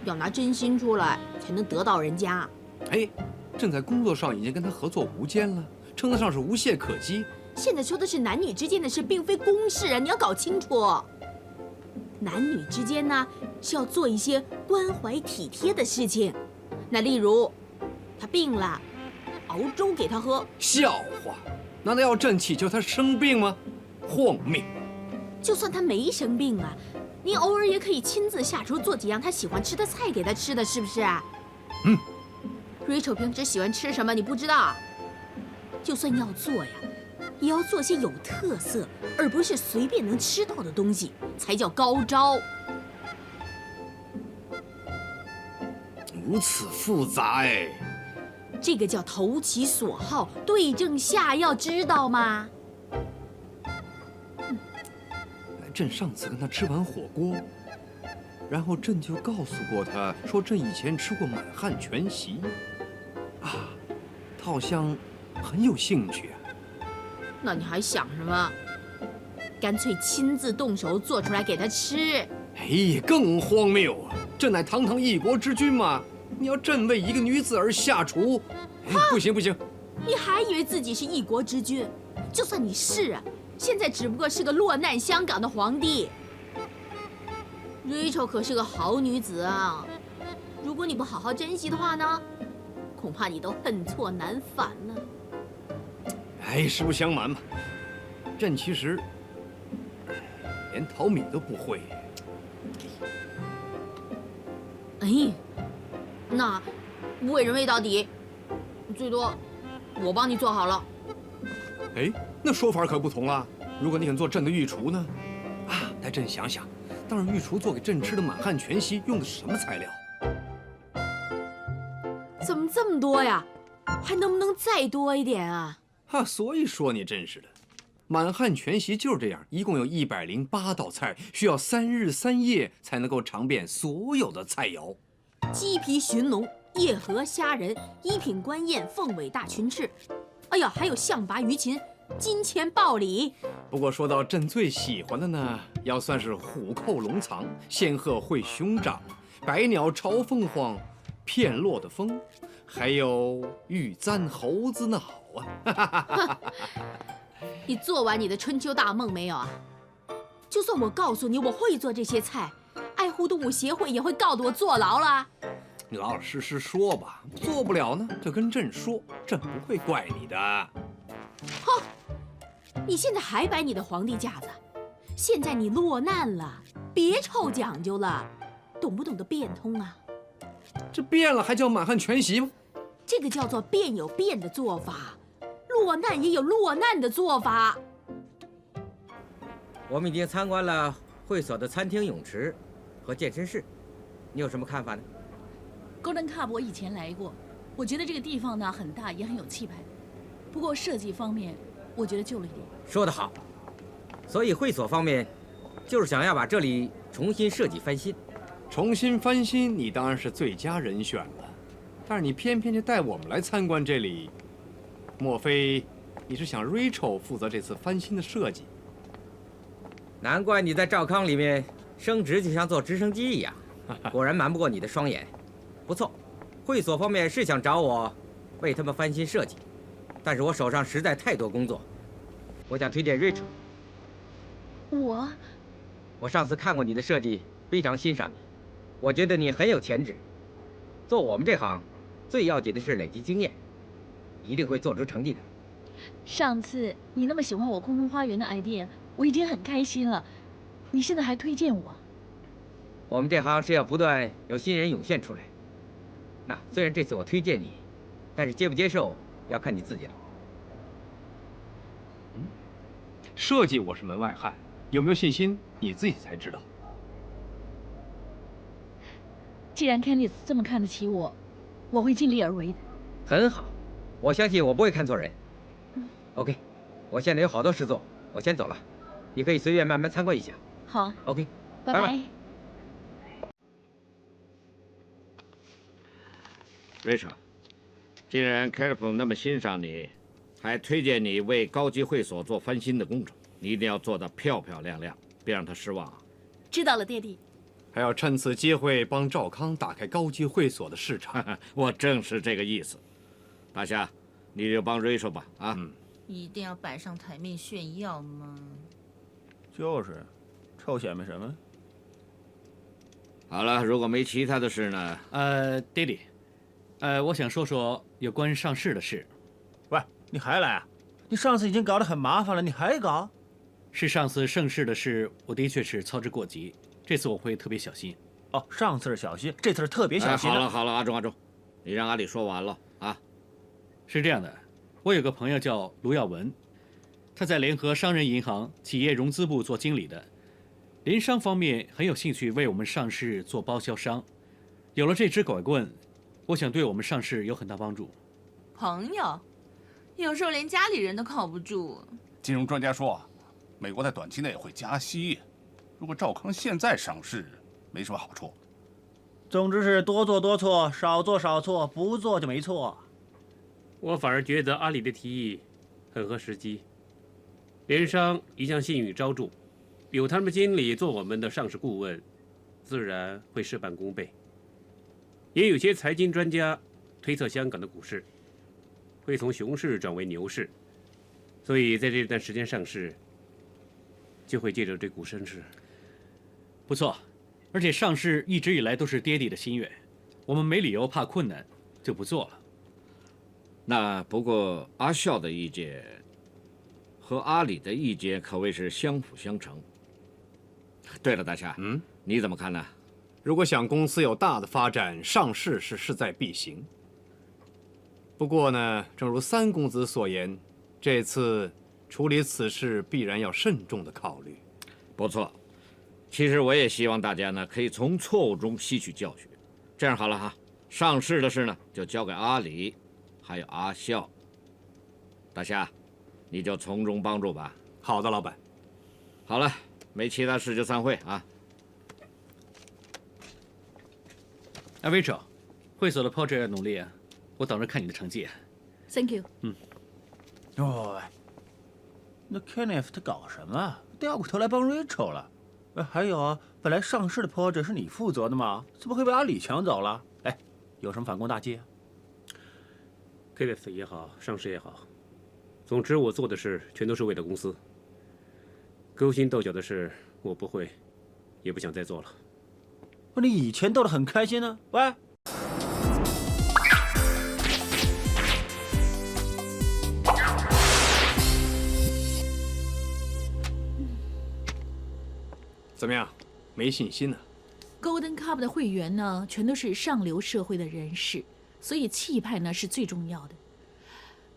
要拿真心出来才能得到人家。哎，朕在工作上已经跟她合作无间了，称得上是无懈可击。现在说的是男女之间的事，并非公事啊！你要搞清楚，男女之间呢是要做一些关怀体贴的事情。那例如，他病了，熬粥给他喝。笑话，难道要朕祈求他生病吗？荒谬！就算他没生病啊，您偶尔也可以亲自下厨做几样他喜欢吃的菜给他吃的，是不是啊？Rachel 平时喜欢吃什么，你不知道？就算要做呀，也要做些有特色，而不是随便能吃到的东西，才叫高招。如此复杂哎。这个叫投其所好，对症下药，知道吗？朕上次跟他吃完火锅，然后朕就告诉过他说，朕以前吃过满汉全席，啊，他好像很有兴趣啊。那你还想什么？干脆亲自动手做出来给他吃。哎，更荒谬啊！朕乃堂堂一国之君嘛，你要朕为一个女子而下厨，哎，不行！你还以为自己是一国之君？就算你是啊，现在只不过是个落难香港的皇帝。Rachel 可是个好女子啊，如果你不好好珍惜的话呢，恐怕你都恨错难返了。哎，实不相瞒嘛，朕其实连淘米都不会。哎，那为人为到底，最多我帮你做好了。哎，那说法可不同了。如果你肯做朕的御厨呢？啊，待朕想想，当然御厨做给朕吃的满汉全席用的是什么材料？怎么这么多呀？还能不能再多一点啊？所以说你真是的，满汉全席就是这样，一共有108道菜，需要3日3夜才能够尝遍所有的菜肴。鸡皮鲟龙、叶河虾仁、一品官燕、凤尾大群翅，哎呀，还有象拔鱼禽、金钱豹鲤。不过说到朕最喜欢的呢，要算是虎扣龙藏、仙鹤会兄长、百鸟朝凤凰、片落的风，还有玉簪猴子脑啊！你做完你的春秋大梦没有啊？就算我告诉你我会做这些菜，爱护动物协会也会告得我坐牢了。你老老实实说吧，做不了呢就跟朕说，朕不会怪你的。哼，你现在还摆你的皇帝架子？现在你落难了，别臭讲究了，懂不懂得变通啊？这变了还叫满汉全席吗？这个叫做变有变的做法，落难也有落难的做法。我们已经参观了会所的餐厅、泳池和健身室，你有什么看法呢？ Golden Cup 我以前来过，我觉得这个地方呢很大，也很有气派。不过设计方面，我觉得旧了一点。说得好，所以会所方面，就是想要把这里重新设计翻新。重新翻新，你当然是最佳人选了。但是你偏偏就带我们来参观这里，莫非你是想 Rachel 负责这次翻新的设计？难怪你在赵康里面升职就像坐直升机一样，果然瞒不过你的双眼。不错，会所方面是想找我为他们翻新设计，但是我手上实在太多工作，我想推荐 Rachel。我上次看过你的设计，非常欣赏你，我觉得你很有潜质。做我们这行，最要紧的是累积经验，一定会做出成绩的。上次你那么喜欢我空中花园的 idea， 我已经很开心了，你现在还推荐我？我们这行是要不断有新人涌现出来。那虽然这次我推荐你，但是接不接受要看你自己了。设计我是门外汉，有没有信心你自己才知道。既然 Candice 这么看得起我，我会尽力而为的。很好，我相信我不会看错人。OK， 我现在有好多事做，我先走了，你可以随便慢慢参观一下。好 ，OK， 拜拜。Rachel， 既然 Careful 那么欣赏你，还推荐你为高级会所做翻新的工程，你一定要做得漂漂亮亮，别让他失望啊！知道了，爹地。还要趁此机会帮赵康打开高级会所的市场。我正是这个意思。大侠，你就帮 Rachel 吧，啊！一定要摆上台面炫耀吗？就是，臭显摆什么？好了，如果没其他的事呢？爹地，我想说说有关上市的事。喂，你还来啊？你上次已经搞得很麻烦了，你还搞？是上次盛世的事，我的确是操之过急，这次我会特别小心。哦，上次是小心，这次是特别小心。好了好了，阿忠，你让阿里说完了啊。是这样的，我有个朋友叫卢耀文，他在联合商人银行企业融资部做经理的，联商方面很有兴趣为我们上市做包销商。有了这支拐棍，我想对我们上市有很大帮助。朋友，有时候连家里人都靠不住。金融专家说，美国在短期内会加息，如果赵康现在上市，没什么好处。总之是多做多错，少做少错，不做就没错。我反而觉得阿里的提议很合时机。联商一向信誉昭著，有他们经理做我们的上市顾问，自然会事半功倍。也有些财经专家推测香港的股市会从熊市转为牛市，所以在这段时间上市就会借着这股升势。不错，而且上市一直以来都是爹地的心愿，我们没理由怕困难就不做了。那不过阿笑的意见和阿里的意见可谓是相辅相成。对了，大侠，你怎么看呢？如果想公司有大的发展，上市是势在必行。不过呢，正如三公子所言，这次处理此事必然要慎重的考虑。不错，其实我也希望大家呢可以从错误中吸取教训。这样好了哈，上市的事呢就交给阿里，还有阿笑。大侠，你就从中帮助吧。好的，老板。好了，没其他事就散会啊。Rachel， 会所的 project 要努力啊，我等着看你的成绩。Thank you。哦，那 Kenneth 他搞什么？掉过头来帮 Rachel 了。还有啊，本来上市的 project 是你负责的嘛，怎么会被阿里抢走了？哎，有什么反攻大计啊 ？Kenneth 也好，上市也好，总之我做的事全都是为了公司。勾心斗角的事我不会，也不想再做了。你以前斗得很开心呢，喂。怎么样？没信心呢？Golden Cup 的会员呢，全都是上流社会的人士，所以气派呢是最重要的。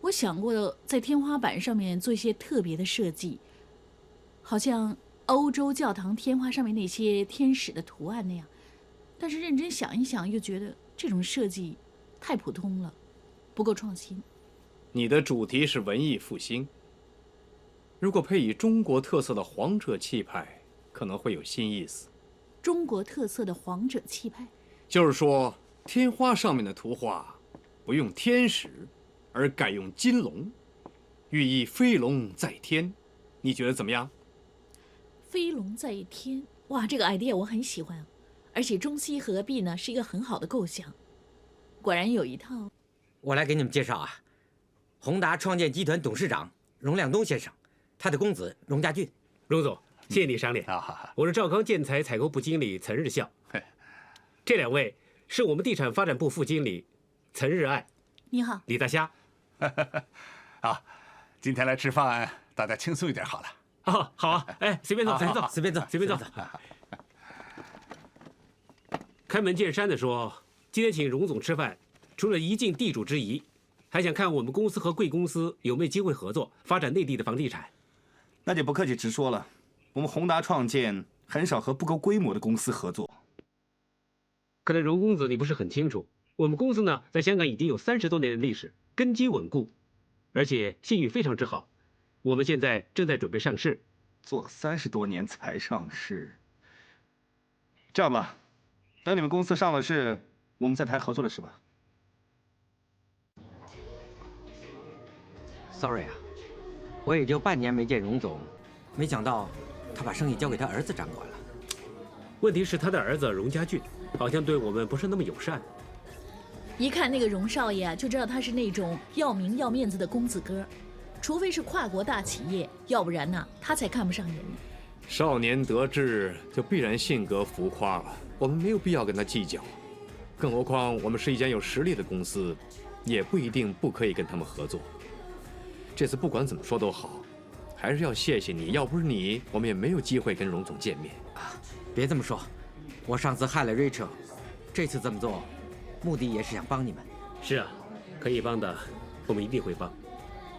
我想过在天花板上面做一些特别的设计，好像欧洲教堂天花上面那些天使的图案那样。但是认真想一想，又觉得这种设计太普通了，不够创新。你的主题是文艺复兴，如果配以中国特色的皇者气派，可能会有新意思。中国特色的皇者气派，就是说天花上面的图画不用天使，而改用金龙，寓意飞龙在天。你觉得怎么样？飞龙在天，哇，这个 idea 我很喜欢，而且中西合璧呢是一个很好的构想，果然有一套。我来给你们介绍啊，宏达创建集团董事长荣亮东先生，他的公子荣家俊。荣总，谢谢你赏脸。我是兆康建材采购部经理岑日孝。这两位是我们地产发展部副经理岑日爱。你好，李大虾。好，今天来吃饭，大家轻松一点好了。哦，好啊，哎，随便坐，随便坐，随便坐，随便坐。开门见山的说，今天请荣总吃饭，除了一尽地主之谊，还想看我们公司和贵公司有没有机会合作，发展内地的房地产。那就不客气直说了，我们宏达创建很少和不够规模的公司合作。可能荣公子你不是很清楚，我们公司呢在香港已经有30多年的历史，根基稳固，而且信誉非常之好。我们现在正在准备上市，做了30多年才上市。这样吧，等你们公司上了市，我们再谈合作的事吧。Sorry 啊，我也就半年没见荣总，没想到他把生意交给他儿子掌管了。问题是他的儿子荣家俊好像对我们不是那么友善。一看那个荣少爷啊，就知道他是那种要名要面子的公子哥，除非是跨国大企业，要不然呢，他才看不上人呢。少年得志就必然性格浮夸了，我们没有必要跟他计较。更何况我们是一家有实力的公司，也不一定不可以跟他们合作。这次不管怎么说都好，还是要谢谢你，要不是你，我们也没有机会跟荣总见面。别这么说，我上次害了 Rachel， 这次这么做，目的也是想帮你们。是啊，可以帮的，我们一定会帮。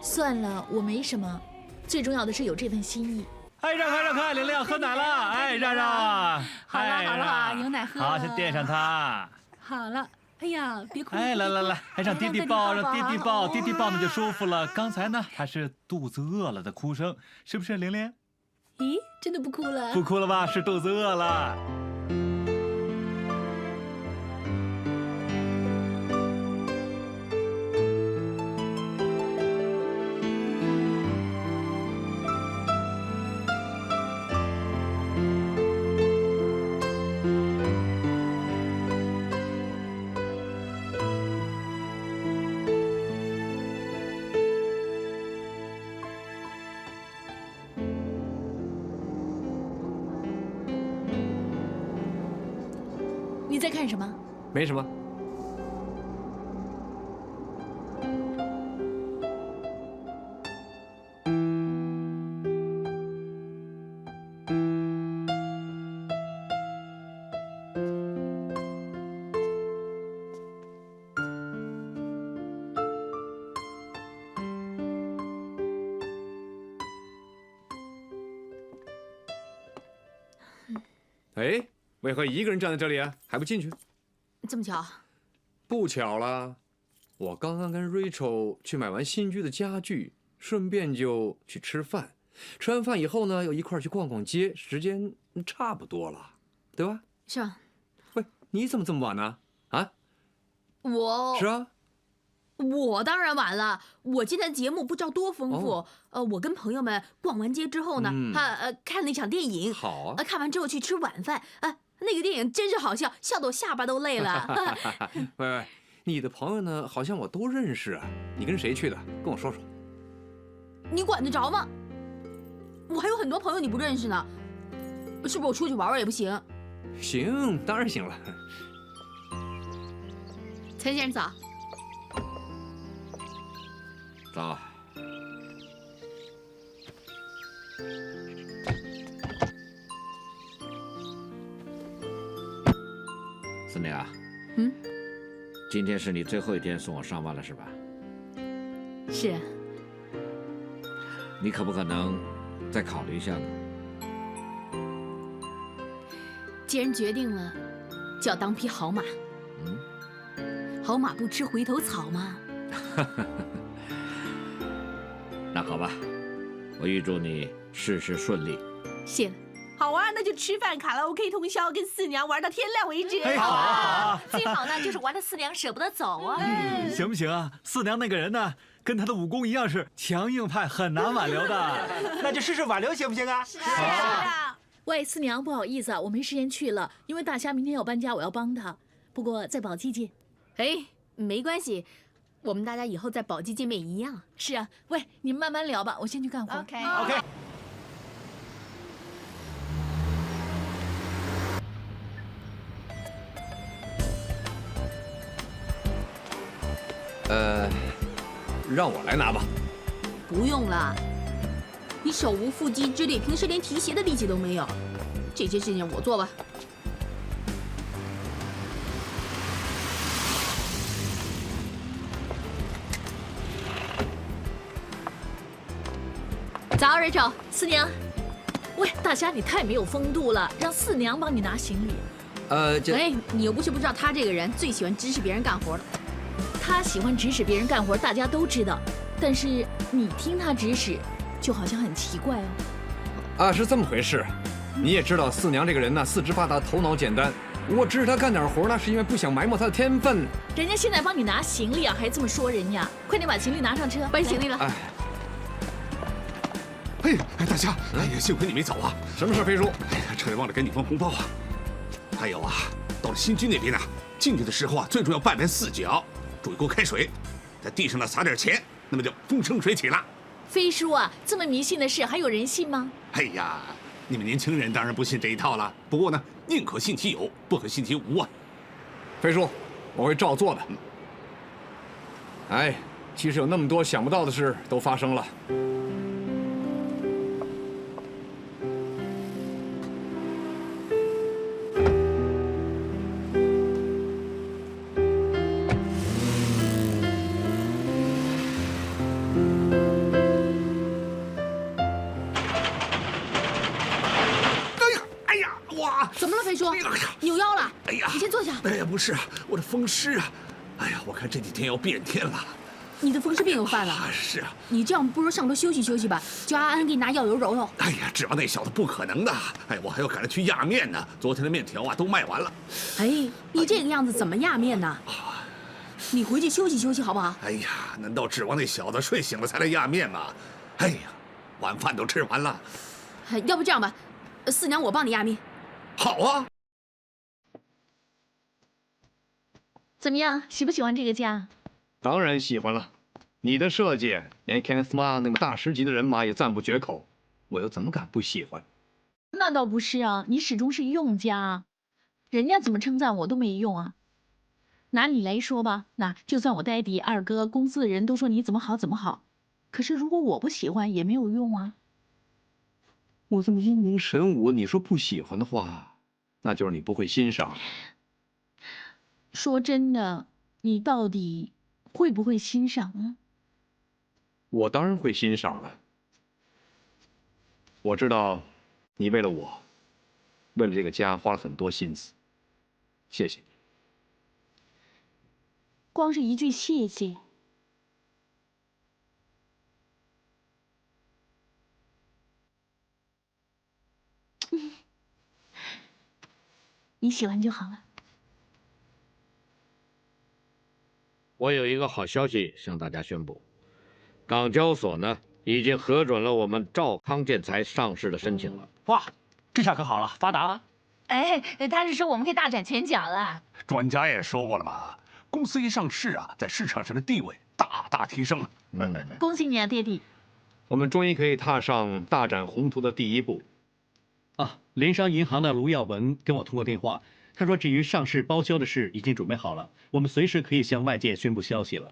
算了，我没什么，最重要的是有这份心意。哎，让开让开，玲玲要喝奶了，哎，让让。好了好了，有奶喝。好，先垫上它。好了，哎呀，别哭。哎，来，还让爹地抱，让爹地抱，爹地抱那就舒服了。刚才呢，他是肚子饿了的哭声，是不是玲玲？咦，真的不哭了？不哭了吧？是肚子饿了。你在看什么？没什么。哎，为何一个人站在这里啊？还不进去？这么巧？不巧了，我刚刚跟 Rachel 去买完新居的家具，顺便就去吃饭。吃完饭以后呢，又一块去逛逛街，时间差不多了，对吧？是啊。喂，你怎么这么晚呢？啊？我是啊。我当然晚了，我今天节目不知道多丰富。我跟朋友们逛完街之后呢，看了一场电影。好啊。看完之后去吃晚饭。那个电影真是好笑，笑得我下巴都累了。喂，你的朋友呢？好像我都认识啊。你跟谁去的？跟我说说。你管得着吗？我还有很多朋友你不认识呢，是不是我出去玩玩也不行？行，当然行了。陈先生早。早。思宁啊，今天是你最后一天送我上班了，是吧？是。你可不可能再考虑一下呢？既然决定了，就要当匹好马。好马不吃回头草嘛。那好吧，我预祝你事事顺利。谢了。好啊，那就吃饭、卡拉 OK 通宵，跟四娘玩到天亮为止。好啊，最好呢就是玩的四娘舍不得走啊。行不行啊？四娘那个人呢，跟她的武功一样是强硬派，很难挽留的。那就试试挽留行不行啊？是啊。喂，四娘，不好意思啊，我没时间去了，因为大虾明天要搬家，我要帮他。不过在宝鸡见。哎，没关系，我们大家以后在宝鸡见面一样。是啊，喂，你们慢慢聊吧，我先去干活。OK。让我来拿吧。不用了，你手无缚鸡之力，平时连提鞋的力气都没有，这些事情我做吧。早 ，Rachel， 四娘。喂，大虾，你太没有风度了，让四娘帮你拿行李。哎，你又不是不知道，他这个人最喜欢指使别人干活了。他喜欢指使别人干活，大家都知道，但是你听他指使，就好像很奇怪哦。啊，是这么回事。你也知道，四娘这个人呢，四肢发达，头脑简单。我指使她干点活呢，是因为不想埋没她的天分。人家现在帮你拿行李啊，还这么说人家？快点把行李拿上车，搬行李了。哎，大虾，哎呀，幸亏你没走啊！什么事，飞叔？哎呀，差点忘了给你份红包啊！还有啊，到了新居那边呢，进去的时候啊，最重要拜完四角，煮一锅开水，在地上呢撒点钱，那么就风生水起了。飞叔啊，这么迷信的事还有人信吗？哎呀，你们年轻人当然不信这一套了。不过呢，宁可信其有，不可信其无啊。飞叔，我会照做的。哎，其实有那么多想不到的事都发生了。怎么了，飞叔？扭腰了？哎呀，你先坐下。哎呀，不是啊，我的风湿啊！哎呀，我看这几天要变天了。你的风湿病又犯了？是啊。你这样不如上楼休息休息吧，叫阿安给你拿药油揉揉。哎呀，指望那小子不可能的。哎，我还要赶着去压面呢。昨天的面条啊都卖完了。哎，你这个样子怎么压面呢？你回去休息休息好不好？哎呀，难道指望那小子睡醒了才来压面吗？哎呀，晚饭都吃完了。要不这样吧，四娘我帮你压面。好啊。怎么样，喜不喜欢这个家？当然喜欢了。你的设计，连 Ken Sma 那么大师级的人马也赞不绝口，我又怎么敢不喜欢？那倒不是啊，你始终是用家，人家怎么称赞我都没用啊。拿你来说吧，那就算我爹地、二哥、公司的人都说你怎么好怎么好，可是如果我不喜欢也没有用啊。我这么英明神武，你说不喜欢的话，那就是你不会欣赏。说真的，你到底会不会欣赏呢？我当然会欣赏了。我知道，你为了我，为了这个家花了很多心思，谢谢。光是一句谢谢，你喜欢就好了。我有一个好消息向大家宣布，港交所呢已经核准了我们兆康建材上市的申请了。哇，这下可好了，发达了。哎，他是说我们可以大展拳脚了。专家也说过了嘛，公司一上市啊，在市场上的地位大大提升了。恭喜你啊，爹地！我们终于可以踏上大展宏图的第一步。啊，联商银行的卢耀文跟我通过电话，他说至于上市包销的事已经准备好了，我们随时可以向外界宣布消息了。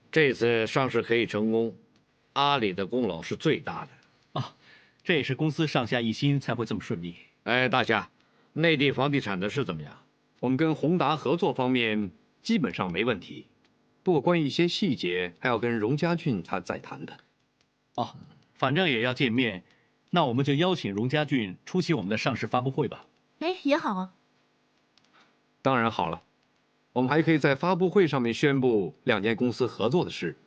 这次上市可以成功，阿里的功劳是最大的。啊，这也是公司上下一心才会这么顺利。哎，大侠，内地房地产的事怎么样？我们跟宏达合作方面基本上没问题，不过关于一些细节还要跟荣家俊他再谈的。哦，反正也要见面，那我们就邀请荣家俊出席我们的上市发布会吧。哎，也好啊。当然好了，我们还可以在发布会上面宣布两间公司合作的事，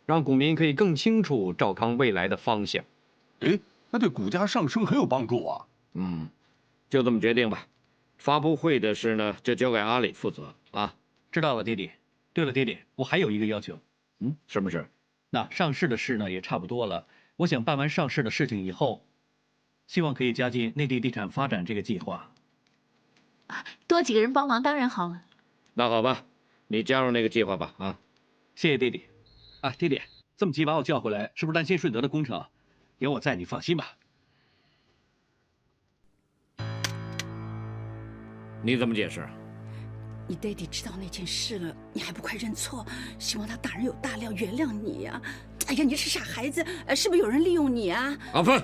让股民可以更清楚兆康未来的方向。哎，那对股价上升很有帮助啊。就这么决定吧。发布会的事呢，就交给阿里负责啊。知道了，爹地。对了，爹地，我还有一个要求。什么事？那上市的事呢也差不多了，我想办完上市的事情以后，希望可以加进内地地产发展这个计划。多几个人帮忙当然好了。那好吧，你加入那个计划吧啊。谢谢爹地。啊，爹地，这么急把我叫回来，是不是担心顺德的工程？有我在，你放心吧。你怎么解释？你爹地知道那件事了，你还不快认错？希望他大人有大量，原谅你呀！哎呀，你是傻孩子，是不是有人利用你啊？阿芬，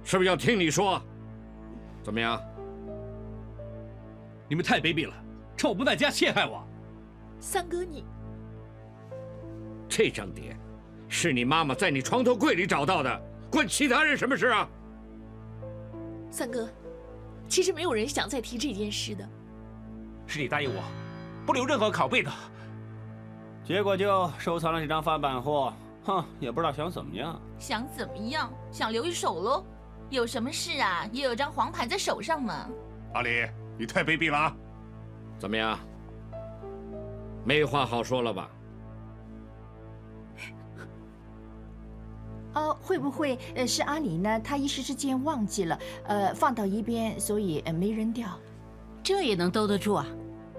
是不是要听你说？怎么样？你们太卑鄙了，趁我不在家陷害我！三哥你，这张碟是你妈妈在你床头柜里找到的，关其他人什么事啊？三哥，其实没有人想再提这件事的。是你答应我，不留任何拷贝的。结果就收藏了这张翻版货，哼，也不知道想怎么样。想怎么样？想留一手喽？有什么事啊？也有张黄牌在手上嘛。阿里，你太卑鄙了啊！怎么样？没话好说了吧？会不会是阿里呢？他一时之间忘记了，放到一边，所以没扔掉。这也能兜得住啊？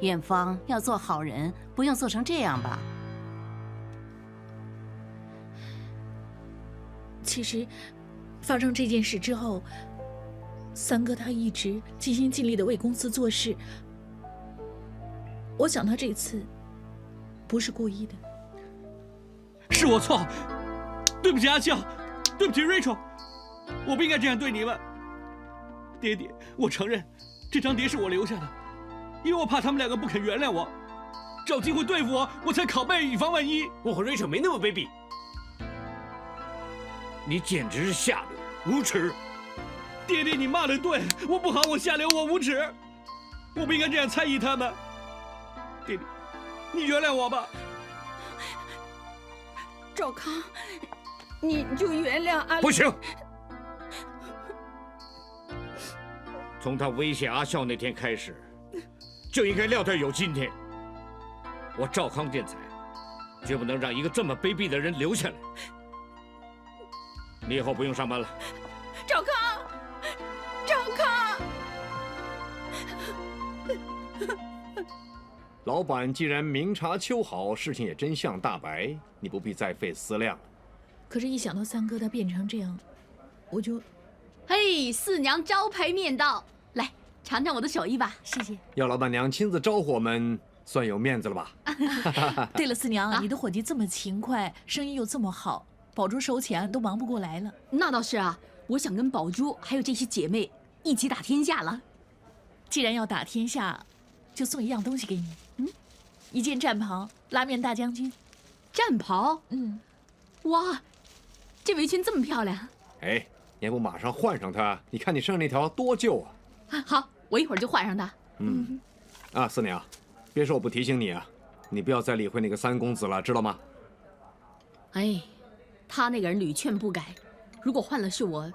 艳芳要做好人，不用做成这样吧？其实，发生这件事之后，三哥他一直尽心尽力的为公司做事。我想他这次不是故意的。是我错，对不起阿笑，对不起 Rachel， 我不应该这样对你们。爹爹，我承认。这张碟是我留下的，因为我怕他们两个不肯原谅我，找机会对付我，我才拷贝以防万一。我和 Rachel 没那么卑鄙。你简直是下流无耻！爹爹，你骂得对，我不好，我下流，我无耻，我不应该这样猜疑他们。爹爹，你原谅我吧。赵康，你就原谅阿里。不行。从他威胁阿笑那天开始，就应该料到有今天。我赵康建材，绝不能让一个这么卑鄙的人留下来。你以后不用上班了。赵康，赵康。老板既然明察秋毫，事情也真相大白，你不必再费思量。可是，一想到三哥他变成这样，我就……嘿，四娘招牌面到。来尝尝我的手艺吧，谢谢。要老板娘亲自招呼我们，算有面子了吧？对了，四娘，你的伙计这么勤快，生意又这么好，宝珠收钱都忙不过来了。那倒是啊，我想跟宝珠还有这些姐妹一起打天下了。既然要打天下，就送一样东西给你，一件战袍，拉面大将军。战袍？哇，这围裙这么漂亮。哎，你还不马上换上它？你看你身上那条多旧啊！好，我一会儿就换上它。啊，四娘，别说我不提醒你啊，你不要再理会那个三公子了，知道吗？哎，他那个人屡劝不改，如果换了是我，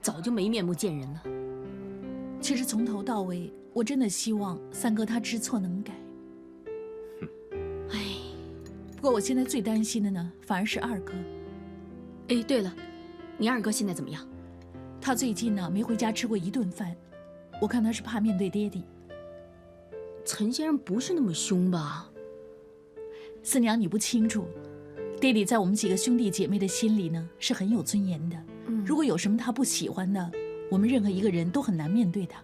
早就没面目见人了。其实从头到尾，我真的希望三哥他知错能改。哎，不过我现在最担心的呢，反而是二哥。哎，对了，你二哥现在怎么样？他最近呢没回家吃过一顿饭，我看他是怕面对爹地。陈先生不是那么凶吧？四娘你不清楚，爹地在我们几个兄弟姐妹的心里呢是很有尊严的。如果有什么他不喜欢的，我们任何一个人都很难面对他。